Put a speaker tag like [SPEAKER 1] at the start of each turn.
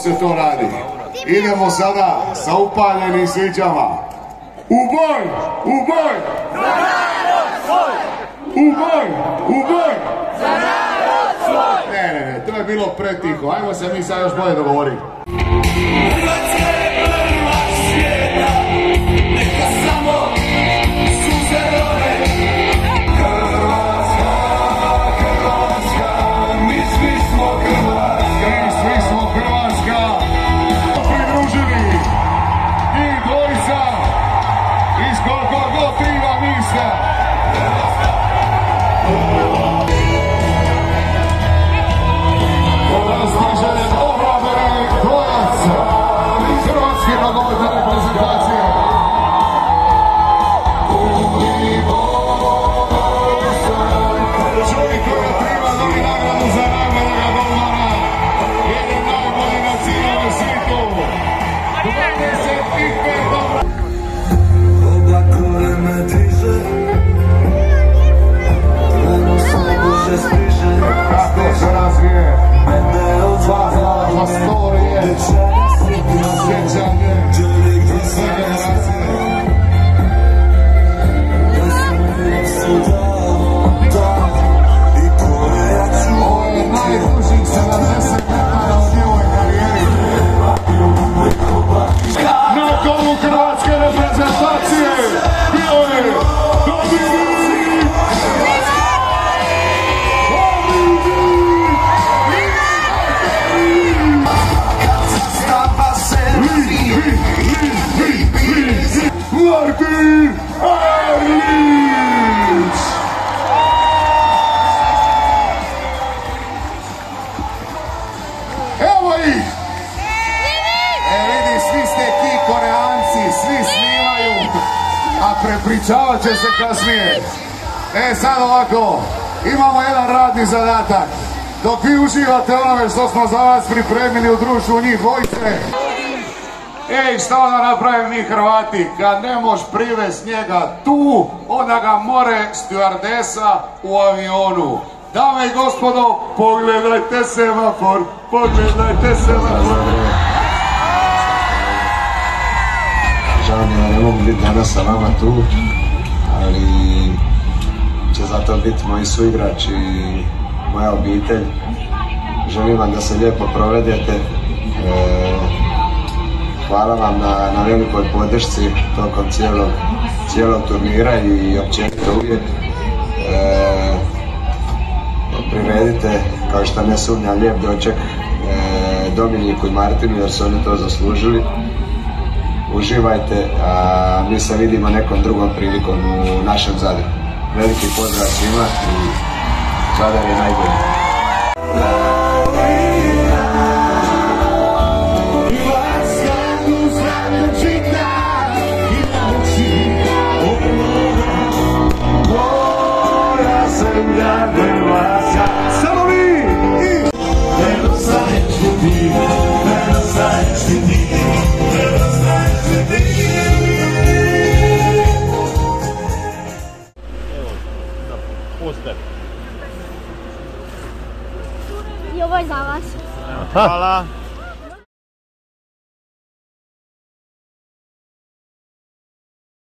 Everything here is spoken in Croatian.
[SPEAKER 1] dok se to radi. Idemo sada sa upaljenim sviđama. U boj! U boj!
[SPEAKER 2] Za narod svoj!
[SPEAKER 1] U boj! U boj!
[SPEAKER 2] Za narod svoj!
[SPEAKER 1] Ne, to je bilo pretiho. Ajmo se mi sad još bolje dogovoriti. Kako se razvije za storije, sjećanje za sve generacije. Ovo je najdužih 70 metara u njegovoj karijeri. Na golu hrvatske reprezentacije bio je Dominik! Martin Erlić! Evo ih! Vidi, svi ste ki Koreanci, svi snimaju, a prepričavat će se kasnije. Sad ovako, imamo jedan radni zadatak. Dok vi uživate onome što smo za vas pripremili u društvu njih dvojice. Ej, šta onda napravim mi Hrvati? Kad ne moš privest njega tu, onda ga more stjuardesa u avionu. Dame i gospodo, pogledajte semafor, pogledajte semafor.
[SPEAKER 3] Žao mi je da ne mogu biti danas sa vama tu, ali će zato biti moji suigrači i moja obitelj. Želim vam da se lijepo provedete. Hvala vam na velikoj podršci tokom cijelog turnira i općenito uvijek. Priredite, kao što ne sumnjam, lijep doček Dominiku i Martinu jer su oni to zaslužili. Uživajte, a mi se vidimo nekom drugom prilikom u našem Zadru. Veliki pozdrav svima i Zadar je najbolji.
[SPEAKER 1] Samo vi!
[SPEAKER 4] I ovo je za vas.
[SPEAKER 5] Hvala.